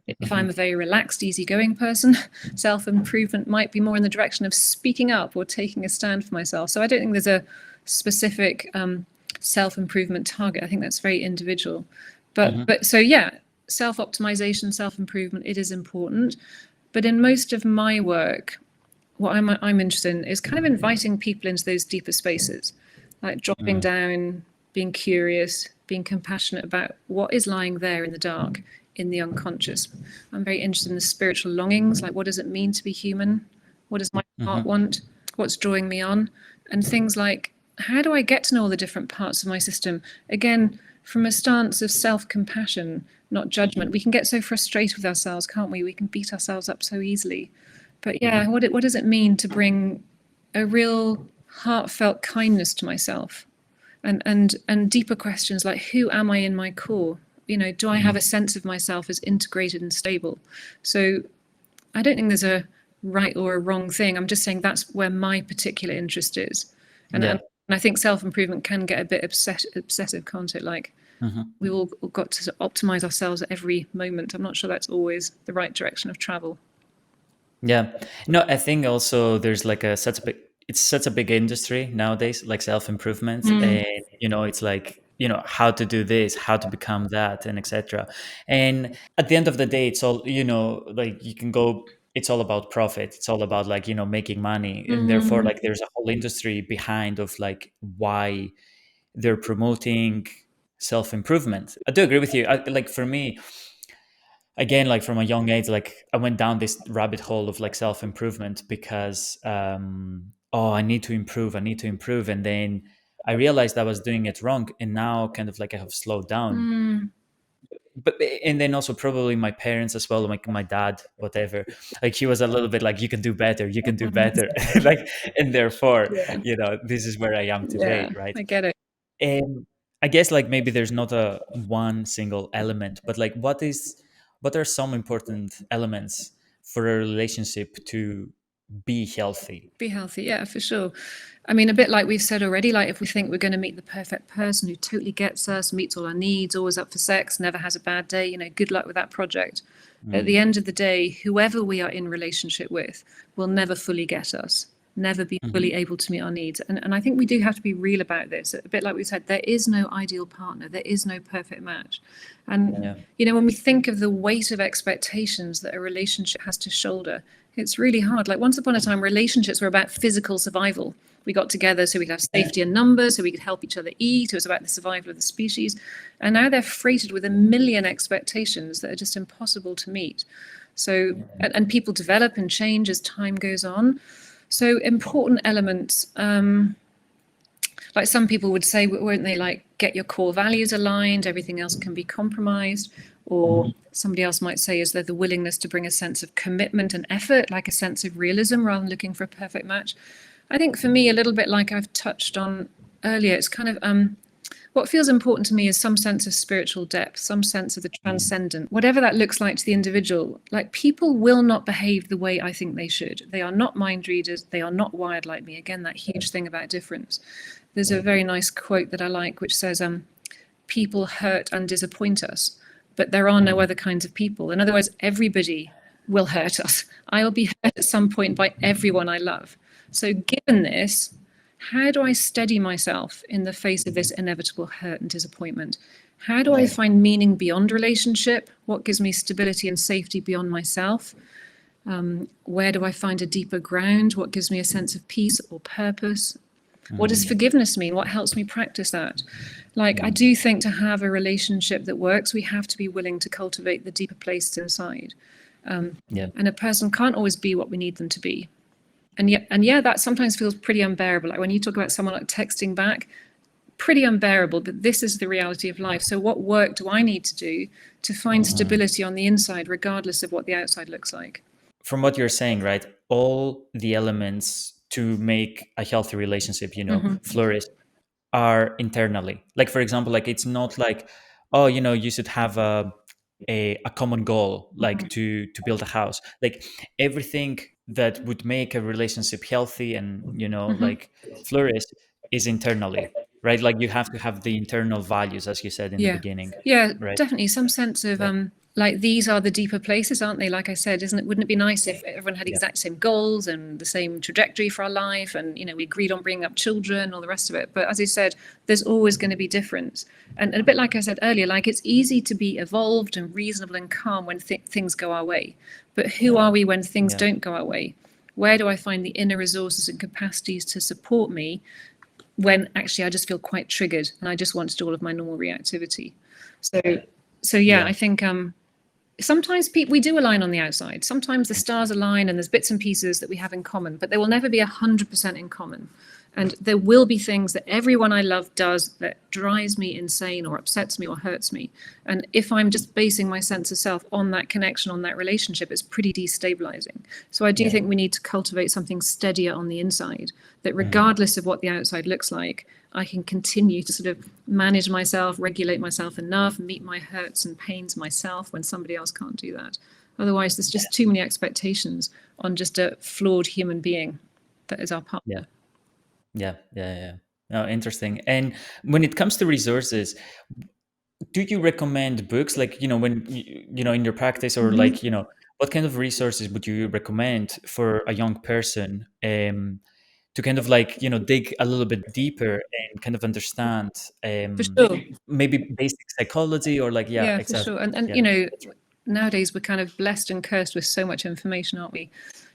If I'm a Mhm. very relaxed, easygoing person, self improvement might be more in the direction of speaking up or taking a stand for myself. So I don't think there's a specific self improvement target. I think that's very individual. Mhm. But so yeah, self optimization, self improvement, it is important. But in most of my work, what I'm interested in is kind of inviting people into those deeper spaces, like dropping Mhm. down, being curious, being compassionate about what is lying there in the dark, in the unconscious. I'm very interested in the spiritual longings, like what does it mean to be human? What does my heart Mhm. want? What's drawing me on? And things like, how do I get to know all the different parts of my system? Again, from a stance of self compassion, not judgment. We can get so frustrated with ourselves, can't we? We can beat ourselves up so easily. But yeah, what does it mean to bring a real heartfelt kindness to myself? And deeper questions like, who am I in my core? Do I have a sense of myself as integrated and stable? So I don't think there's a right or a wrong thing. I'm just saying that's where my particular interest is. And Yeah. I think self-improvement can get a bit obsessive, can't it? Like Mhm. we've all got to optimize ourselves at every moment. I'm not sure that's always the right direction of travel. Yeah. No, I think also there's like it's such a big industry nowadays, like self-improvement. And, it's like, how to do this, how to become that, and etc. And at the end of the day, it's all, like you can go, it's all about profit. It's all about like, making money. And therefore, like there's a whole industry behind of like why they're promoting self-improvement. I do agree with you. Like for me, again, like from a young age, like I went down this rabbit hole of like self-improvement because oh, I need to improve, and then I realized I was doing it wrong, and now kind of like I have slowed down. But and then also probably my parents as well, like my dad, whatever, like he was a little bit like, you can do better, you can do better. Like, and therefore, Yeah, this is where I am yeah, today, right? I get it. And I guess like maybe there's not a one single element, but like what are some important elements for a relationship to be healthy? Be healthy, yeah, for sure. I mean, a bit like we've said already, like if we think we're going to meet the perfect person who totally gets us, meets all our needs, always up for sex, never has a bad day, good luck with that project. At the Mm, end of the day, whoever we are in relationship with will never fully get us, never be Mhm. fully able to meet our needs. And I think we do have to be real about this. A bit like we said, there is no ideal partner, there is no perfect match. And, Yeah. when we think of the weight of expectations that a relationship has to shoulder, it's really hard. Like once upon a time, relationships were about physical survival. We got together so we could have safety in numbers, so we could help each other eat. It was about the survival of the species. And now they're freighted with a million expectations that are just impossible to meet. So, and people develop and change as time goes on. So important elements, like some people would say, won't they, like get your core values aligned, everything else can be compromised. Or somebody else might say, is there the willingness to bring a sense of commitment and effort, like a sense of realism rather than looking for a perfect match? I think for me, a little bit like I've touched on earlier, it's kind of what feels important to me is some sense of spiritual depth, some sense of the transcendent, whatever that looks like to the individual. Like people will not behave the way I think they should. They are not mind readers. They are not wired like me. Again, that huge thing about difference. There's a very nice quote that I like, which says, people hurt and disappoint us, but there are no other kinds of people. In other words, everybody will hurt us. I'll be hurt at some point by everyone I love. So given this, how do I steady myself in the face of this inevitable hurt and disappointment? How do I find meaning beyond relationship? What gives me stability and safety beyond myself? Where do I find a deeper ground? What gives me a sense of peace or purpose? What does forgiveness mean? What helps me practice that? Like, I do think to have a relationship that works, we have to be willing to cultivate the deeper places inside. Yeah. And a person can't always be what we need them to be. And yeah, that sometimes feels pretty unbearable. Like when you talk about someone like texting back, pretty unbearable, but this is the reality of life. So what work do I need to do to find stability on the inside, regardless of what the outside looks like? From what you're saying, right, all the elements to make a healthy relationship, flourish are internally. Like, for example, like it's not like, oh, you should have a common goal, like to build a house. Like everything that would make a relationship healthy and like flourish is internally, right? Like you have to have the internal values, as you said in the Yeah. beginning, Yeah, right? definitely some sense of Yeah. like these are the deeper places, aren't they? Like I said, isn't it? Wouldn't it be nice if everyone had Yeah. exact same goals and the same trajectory for our life, and we agreed on bringing up children, all the rest of it. But as you said, there's always going to be difference, and a bit like I said earlier, like it's easy to be evolved and reasonable and calm when things go our way, but who are we when things Yeah. don't go our way? Where do I find the inner resources and capacities to support me when actually I just feel quite triggered and I just want to do all of my normal reactivity? So yeah, I think sometimes we do align on the outside. Sometimes the stars align and there's bits and pieces that we have in common, but there will never be 100% in common. And there will be things that everyone I love does that drives me insane or upsets me or hurts me. And if I'm just basing my sense of self on that connection, on that relationship, it's pretty destabilizing. So I do think we need to cultivate something steadier on the inside, that regardless of what the outside looks like, I can continue to sort of manage myself, regulate myself enough, meet my hurts and pains myself when somebody else can't do that. Otherwise, there's just too many expectations on just a flawed human being that is our partner. Yeah. Oh, interesting. And when it comes to resources, do you recommend books, like when in your practice, or like what kind of resources would you recommend for a young person to kind of like dig a little bit deeper and kind of understand For sure. maybe basic psychology, or like, yeah, Yeah, for exactly. sure. And Yeah. nowadays we're kind of blessed and cursed with so much information, aren't we?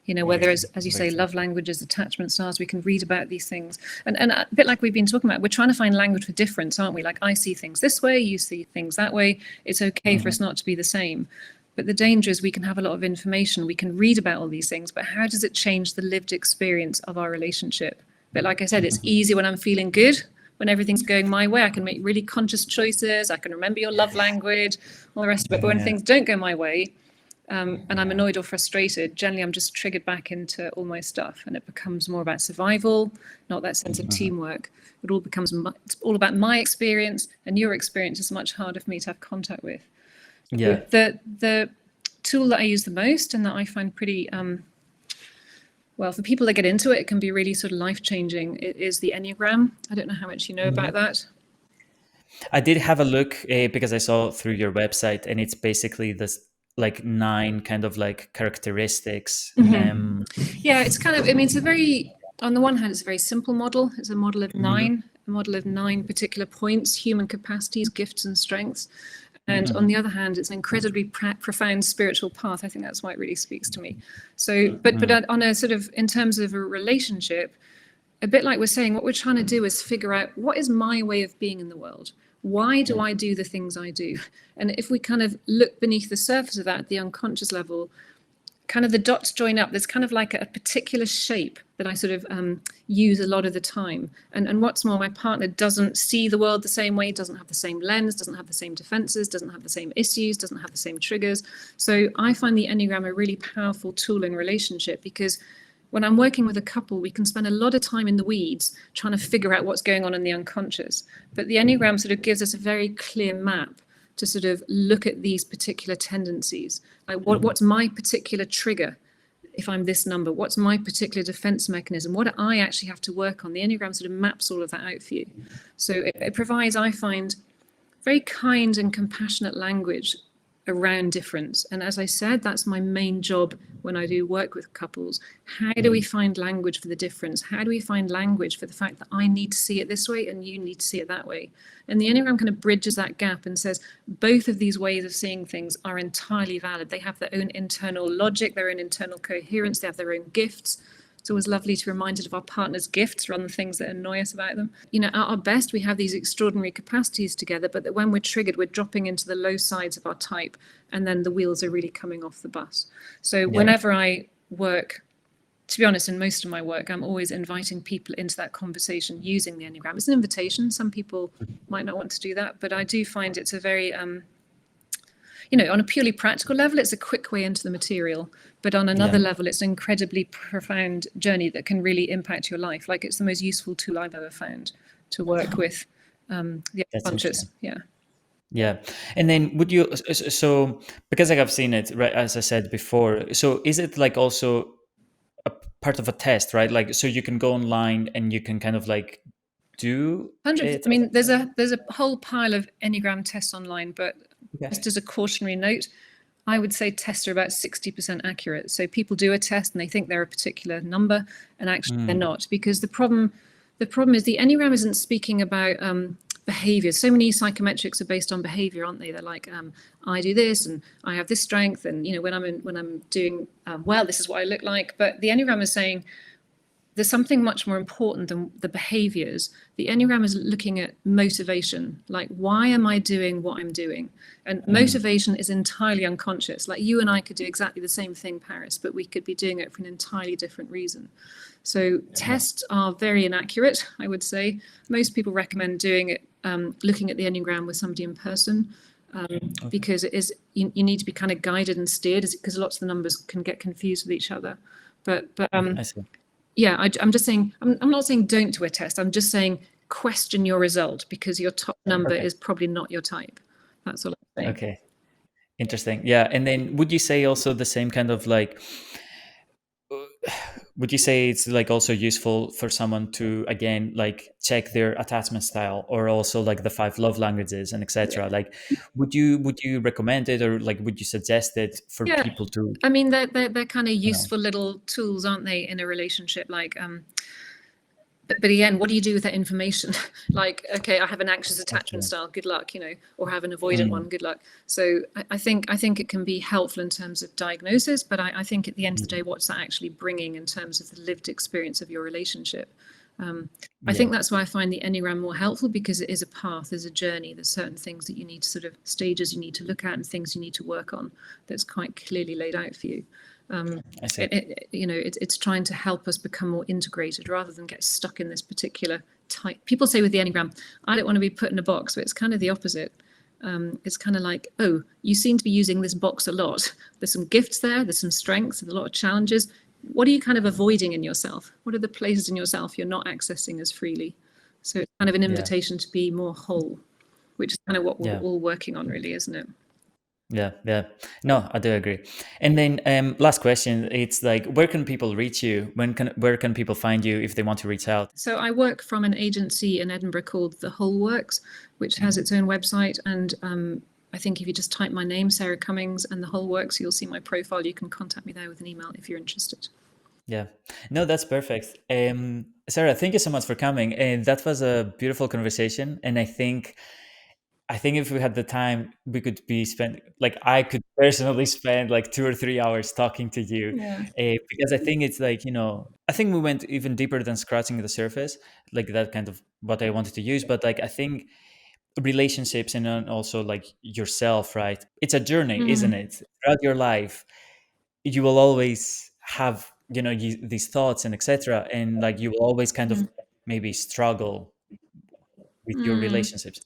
Whether as you Very say, true. love languages, attachment styles, we can read about these things. And a bit like we've been talking about, we're trying to find language for difference, aren't we? Like I see things this way, you see things that way. It's okay for us not to be the same. But the danger is we can have a lot of information, we can read about all these things, but how does it change the lived experience of our relationship? But like I said, it's easy when I'm feeling good, when everything's going my way. I can make really conscious choices, I can remember your love language, all the rest of it. But when things don't go my way, and I'm annoyed or frustrated, generally I'm just triggered back into all my stuff, and it becomes more about survival, not that sense of teamwork. It all becomes it's all about my experience, and your experience is much harder for me to have contact with. Yeah. The tool that I use the most and that I find pretty well, for people that get into it, it can be really sort of life-changing. It is the Enneagram. I don't know how much you know about that. I did have a look because I saw through your website, and it's basically this like 9 kind of like characteristics. Yeah, it's kind of, I mean, it's a very on the one hand, it's a very simple model. It's a model of nine, a model of 9 particular points, human capacities, gifts, and strengths. And on the other hand, it's an incredibly profound spiritual path. I think that's why it really speaks to me. So, but on a sort of, in terms of a relationship, a bit like we're saying, what we're trying to do is figure out, what is my way of being in the world? Why do I do the things I do? And if we kind of look beneath the surface of that at the unconscious level, kind of the dots join up. There's kind of like a particular shape that I sort of use a lot of the time. And what's more, my partner doesn't see the world the same way, doesn't have the same lens, doesn't have the same defenses, doesn't have the same issues, doesn't have the same triggers. So I find the Enneagram a really powerful tool in relationship, because when I'm working with a couple, we can spend a lot of time in the weeds trying to figure out what's going on in the unconscious. But the Enneagram sort of gives us a very clear map to sort of look at these particular tendencies. Like what's my particular trigger if I'm this number? What's my particular defense mechanism? What do I actually have to work on? The Enneagram sort of maps all of that out for you. So it provides, I find, very kind and compassionate language around difference. And as I said, that's my main job when I do work with couples. How do we find language for the difference? How do we find language for the fact that I need to see it this way and you need to see it that way? And the Enneagram kind of bridges that gap and says both of these ways of seeing things are entirely valid. They have their own internal logic, their own internal coherence, they have their own gifts. It's always lovely to be reminded of our partner's gifts rather than things that annoy us about them. You know, at our best, we have these extraordinary capacities together, but that when we're triggered, we're dropping into the low sides of our type, and then the wheels are really coming off the bus. So whenever I work, to be honest, in most of my work, I'm always inviting people into that conversation using the Enneagram. It's an invitation. Some people might not want to do that, but I do find it's a very you know, on a purely practical level, it's a quick way into the material, but on another level, it's an incredibly profound journey that can really impact your life. Like, it's the most useful tool I've ever found to work with the unconscious. Yeah. And then would you, so because like I've seen it, right, as I said before, so is it like also a part of a test, right? Like, so you can go online and you can kind of like do 100%. it. I mean, there's a whole pile of Enneagram tests online, but just as a cautionary note, I would say tests are about 60% accurate. So people do a test and they think they're a particular number, and actually they're not, because the problem is the Enneagram isn't speaking about behavior. So many psychometrics are based on behavior, aren't they? They're like, I do this and I have this strength, and you know, when I'm doing well, this is what I look like. But the Enneagram is saying there's something much more important than the behaviors. The Enneagram is looking at motivation. Like, why am I doing what I'm doing? And motivation is entirely unconscious. Like, you and I could do exactly the same thing, Paris, but we could be doing it for an entirely different reason. So tests are very inaccurate, I would say. Most people recommend doing it, looking at the Enneagram with somebody in person, because it is, you need to be kind of guided and steered, because lots of the numbers can get confused with each other. But I see. yeah, I'm just saying, I'm not saying don't do a test. I'm just saying question your result, because your top number is probably not your type. That's all I'm saying. Okay. Interesting. Yeah. And then would you say also the same kind of like, would you say it's like also useful for someone to, again, like check their attachment style, or also like the 5 love languages and etc.? Like, would you recommend it, or like would you suggest it for people to? I mean, they're kind of useful little tools, aren't they, in a relationship? Like, but again, what do you do with that information? Like, okay, I have an anxious attachment style, good luck, you know, or have an avoidant one, good luck. So I think it can be helpful in terms of diagnosis, but I think at the end of the day, what's that actually bringing in terms of the lived experience of your relationship? I think that's why I find the Enneagram more helpful, because it is a path, there's a journey, there's certain things that you need to sort of, stages you need to look at and things you need to work on, that's quite clearly laid out for you. You know, it's trying to help us become more integrated rather than get stuck in this particular type. People say with the Enneagram, I don't want to be put in a box, but it's kind of the opposite. It's kind of like, oh, you seem to be using this box a lot. There's some gifts there, there's some strengths, there's a lot of challenges. What are you kind of avoiding in yourself? What are the places in yourself you're not accessing as freely? So it's kind of an invitation to be more whole, which is kind of what we're all working on, really, isn't it? Yeah. No, I do agree. And then last question, it's like, where can people reach you? Where can people find you if they want to reach out? So I work from an agency in Edinburgh called The Whole Works, which has its own website. And I think if you just type my name, Sarah Cummings, and The Whole Works, you'll see my profile. You can contact me there with an email if you're interested. Yeah. No, that's perfect. Sarah, thank you so much for coming. And that was a beautiful conversation. And I think if we had the time, we could be spent like I could personally spend like 2 or 3 hours talking to you, Yeah. because I think it's like, I think we went even deeper than scratching the surface, like that kind of what I wanted to use. But like I think relationships and then also like yourself, right? It's a journey, isn't Mm, it? Throughout your life, you will always have these thoughts and etc. And like you will always kind of mm, maybe struggle with your mm. relationships.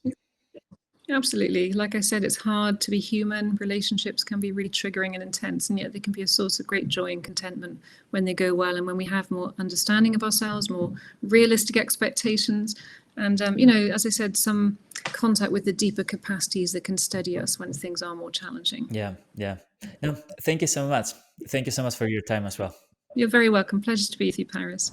Absolutely. Like I said, it's hard to be human. Relationships can be really triggering and intense, and yet they can be a source of great joy and contentment when they go well and when we have more understanding of ourselves, more realistic expectations. And, as I said, some contact with the deeper capacities that can steady us when things are more challenging. Yeah, yeah. No, thank you so much. Thank you so much for your time as well. You're very welcome. Pleasure to be with you, Paris.